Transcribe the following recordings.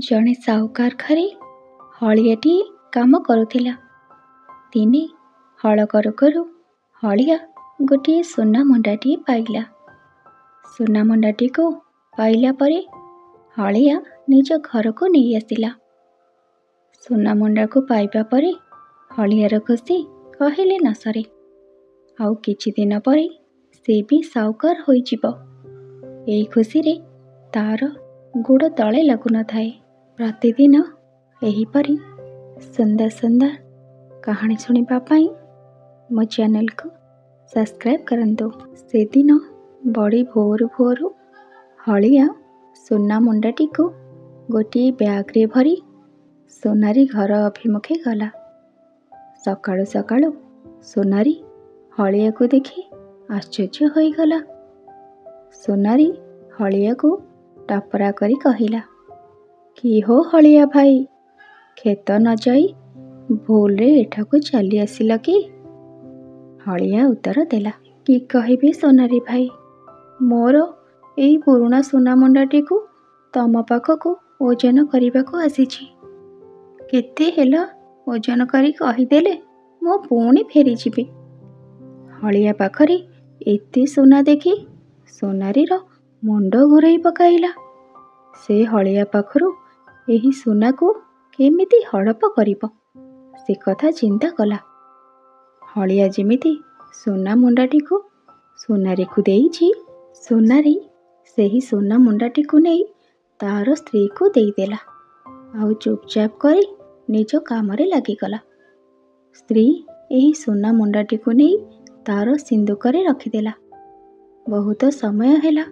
ଜଣେ ସାହୁକାର ଘରେ ହଳିଆଟିଏ କାମ କରୁଥିଲା। ଦିନେ ହଳ କରୁ କରୁ ହଳିଆ ଗୋଟିଏ ସୁନା ମୁଣ୍ଡାଟିଏ ପାଇଲା। ସୁନା ମୁଣ୍ଡାଟିକୁ ପାଇଲା ପରେ ହଳିଆ ନିଜ ଘରକୁ ନେଇ ଆସିଲା। ସୁନା ମୁଣ୍ଡାକୁ ପାଇବା ପରେ ହଳିଆର ଖୁସି କହିଲେ ନ ସରେ। ଆଉ କିଛି ଦିନ ପରେ ସେ ବି ସାହୁକାର ହୋଇଯିବ। ଏଇ ଖୁସିରେ ତାର ଗୋଡ଼ ତଳେ ଲାଗୁନଥାଏ। ପ୍ରତିଦିନ ଏହିପରି ସୁନ୍ଦର ସୁନ୍ଦର କାହାଣୀ ଶୁଣିବା ପାଇଁ ମୋ ଚ୍ୟାନେଲକୁ ସବସ୍କ୍ରାଇବ୍ କରନ୍ତୁ। ସେଦିନ ବଡ଼ି ଭୋରୁ ଭୋରୁ ହଳିଆ ସୁନା ମୁଣ୍ଡାଟିକୁ ଗୋଟିଏ ବ୍ୟାଗରେ ଭରି ସୁନାରୀ ଘର ଅଭିମୁଖେ ଗଲା। ସକାଳୁ ସକାଳୁ ସୁନାରୀ ହଳିଆକୁ ଦେଖି ଆଶ୍ଚର୍ଯ୍ୟ ହୋଇଗଲା। ସୁନାରୀ ହଳିଆକୁ ଟାପରା କରି କହିଲା, "କି ହୋ ହଳିଆ ଭାଇ, କ୍ଷେତ ନ ଯାଇ ଭୁଲରେ ଏଠାକୁ ଚାଲି ଆସିଲ କି?" ହଳିଆ ଉତ୍ତର ଦେଲା, "କି କହିବି ସୁନାରୀ ଭାଇ, ମୋର ଏଇ ପୁରୁଣା ସୁନା ମୁଣ୍ଡାଟିକୁ ତମ ପାଖକୁ ଓଜନ କରିବାକୁ ଆସିଛି। କେତେ ହେଲା ଓଜନ କରି କହିଦେଲେ ମୁଁ ପୁଣି ଫେରିଯିବି।" ହଳିଆ ପାଖରେ ଏତେ ସୁନା ଦେଖି ସୁନାରୀର ମୁଣ୍ଡ ଘୂରେଇ ପକାଇଲା। ସେ ହଳିଆ ପାଖରୁ ଏହି ସୁନାକୁ କେମିତି ହଡ଼ପ କରିବ ସେ କଥା ଚିନ୍ତା କଲା। ହଳିଆ ଯେମିତି ସୁନା ମୁଣ୍ଡାଟିକୁ ସୁନାରୀକୁ ଦେଇଛି, ସୁନାରୀ ସେହି ସୁନା ମୁଣ୍ଡାଟିକୁ ନେଇ ତାର ସ୍ତ୍ରୀକୁ ଦେଇଦେଲା। ଆଉ ଚୁପଚାପ କରି ନିଜ କାମରେ ଲାଗିଗଲା। ସ୍ତ୍ରୀ ଏହି ସୁନା ମୁଣ୍ଡାଟିକୁ ନେଇ ତାର ସିନ୍ଦୁକରେ ରଖିଦେଲା। ବହୁତ ସମୟ ହେଲା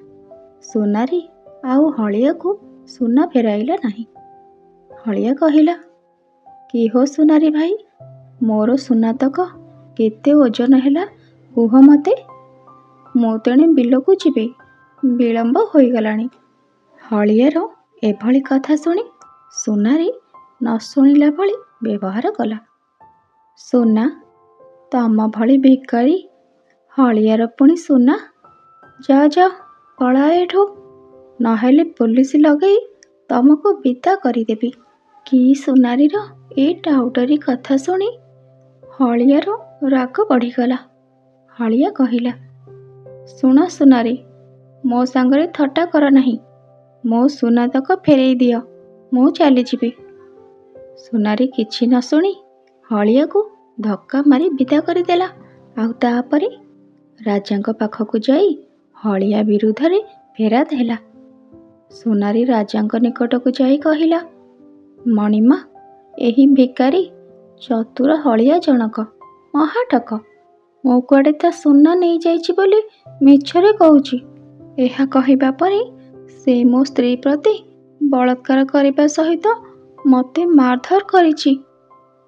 ସୁନାରୀ ଆଉ ହଳିଆକୁ ସୁନା ଫେରାଇଲା ନାହିଁ। ହଳିଆ କହିଲା, "କି ହୋ ସୁନାରୀ ଭାଇ, ମୋର ସୁନାତକ କେତେ ଓଜନ ହେଲା କୁହ ମୋତେ, ମୁଁ ତେଣେ ବିଲକୁ ଯିବି, ବିଳମ୍ବ ହୋଇଗଲାଣି।" ହଳିଆର ଏଭଳି କଥା ଶୁଣି ସୁନାରୀ ନ ଶୁଣିଲା ଭଳି ବ୍ୟବହାର କଲା। "ସୁନା, ତମ ଭଳି ଭିକାରୀ ହଳିଆର ପୁଣି ସୁନା? ଯାଅ ଯାଅ, ପଳାଅ ଏଠୁ, ନହେଲେ ପୋଲିସ ଲଗେଇ ତମକୁ ବିଦା କରିଦେବି।" କି ସୁନାରୀର ଏ ଟାଉଟରୀ କଥା ଶୁଣି ହଳିଆର ରାଗ ବଢ଼ିଗଲା। ହଳିଆ କହିଲା, "ଶୁଣ ସୁନାରୀ, ମୋ ସାଙ୍ଗରେ ଥଟ୍ଟା କର ନାହିଁ। ମୋ ସୁନାତକ ଫେରେଇ ଦିଅ, ମୁଁ ଚାଲିଯିବି।" ସୁନାରୀ କିଛି ନ ଶୁଣି ହଳିଆକୁ ଧକ୍କା ମାରି ବିଦା କରିଦେଲା। ଆଉ ତାପରେ ରାଜାଙ୍କ ପାଖକୁ ଯାଇ ହଳିଆ ବିରୁଦ୍ଧରେ ଫେରାଦ ହେଲା। ସୁନାରୀ ରାଜାଙ୍କ ନିକଟକୁ ଯାଇ କହିଲା, "ମଣିମା, ଏହି ଭିକାରୀ ଚତୁର ହଳିଆ ଜଣକ ମହାଠକ ମୋ କୁଆଡ଼େ ତା ସୁନା ନେଇଯାଇଛି ବୋଲି ମିଛରେ କହୁଛି। ଏହା କହିବା ପରେ ସେ ମୋ ସ୍ତ୍ରୀ ପ୍ରତି ବଳାତ୍କାର କରିବା ସହିତ ମୋତେ ମାରଧର କରିଛି।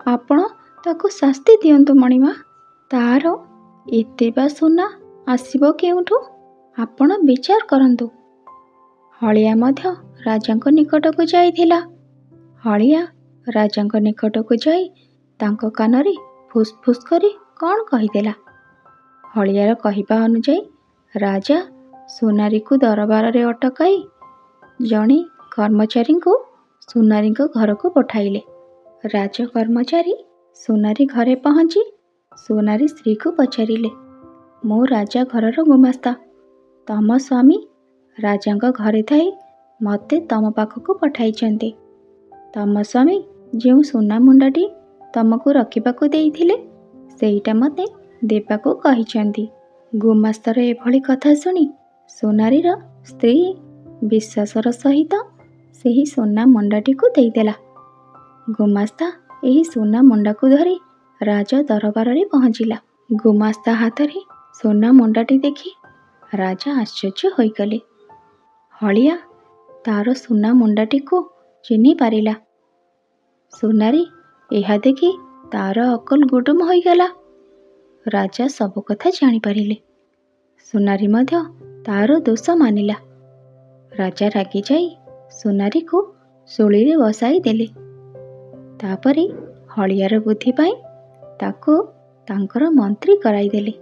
ଆପଣ ତାକୁ ଶାସ୍ତି ଦିଅନ୍ତୁ ମଣିମା। ତାର ଏତେ ବା ସୁନା ଆସିବ କେଉଁଠୁ, ଆପଣ ବିଚାର କରନ୍ତୁ।" ହଳିଆ ମଧ୍ୟ ରାଜାଙ୍କ ନିକଟକୁ ଯାଇଥିଲା। ହଳିଆ ରାଜାଙ୍କ ନିକଟକୁ ଯାଇ ତାଙ୍କ କାନରେ ଫୁସ୍ ଫୁସ୍ କରି କ'ଣ କହିଦେଲା। ହଳିଆର କହିବା ଅନୁଯାୟୀ ରାଜା ସୁନାରୀକୁ ଦରବାରରେ ଅଟକାଇ ଜଣେ କର୍ମଚାରୀଙ୍କୁ ସୁନାରୀଙ୍କ ଘରକୁ ପଠାଇଲେ। ରାଜ କର୍ମଚାରୀ ସୁନାରୀ ଘରେ ପହଞ୍ଚି ସୁନାରୀ ସ୍ତ୍ରୀକୁ ପଚାରିଲେ, "ମୋ ରାଜା ଘରର ଗୁମାସ୍ତା, ତମ ସ୍ୱାମୀ ରାଜାଙ୍କ ଘରେ ଥାଇ ମୋତେ ତମ ପାଖକୁ ପଠାଇଛନ୍ତି। ତମ ସ୍ୱାମୀ ଯେଉଁ ସୁନା ମୁଣ୍ଡାଟି ତମକୁ ରଖିବାକୁ ଦେଇଥିଲେ ସେଇଟା ମୋତେ ଦେବାକୁ କହିଛନ୍ତି।" ଗୁମାସ୍ତାର ଏଭଳି କଥା ଶୁଣି ସୁନାରୀର ସ୍ତ୍ରୀ ବିଶ୍ୱାସର ସହିତ ସେହି ସୁନା ମୁଣ୍ଡାଟିକୁ ଦେଇଦେଲା। ଗୁମାସ୍ତା ଏହି ସୁନା ମୁଣ୍ଡାକୁ ଧରି ରାଜ ଦରବାରରେ ପହଞ୍ଚିଲା। ଗୁମାସ୍ତା ହାତରେ ସୁନା ମୁଣ୍ଡାଟି ଦେଖି ରାଜା ଆଶ୍ଚର୍ଯ୍ୟ ହୋଇଗଲେ। ହଳିଆ ତାର ସୁନା ମୁଣ୍ଡାଟିକୁ ଚିହ୍ନି ପାରିଲା। ସୁନାରୀ ଏହା ଦେଖି ତାର ଅକଲ ଗୁଡୁମ ହୋଇଗଲା। ରାଜା ସବୁ କଥା ଜାଣିପାରିଲେ। ସୁନାରୀ ମଧ୍ୟ ତାର ଦୋଷ ମାନିଲା। ରାଜା ରାଗି ଯାଇ ସୁନାରୀକୁ ଶୂଳୀରେ ବସାଇ ଦେଲେ। ତାପରେ ହଳିଆର ବୁଦ୍ଧି ପାଇଁ ତାକୁ ତାଙ୍କର ମନ୍ତ୍ରୀ କରାଇଦେଲେ।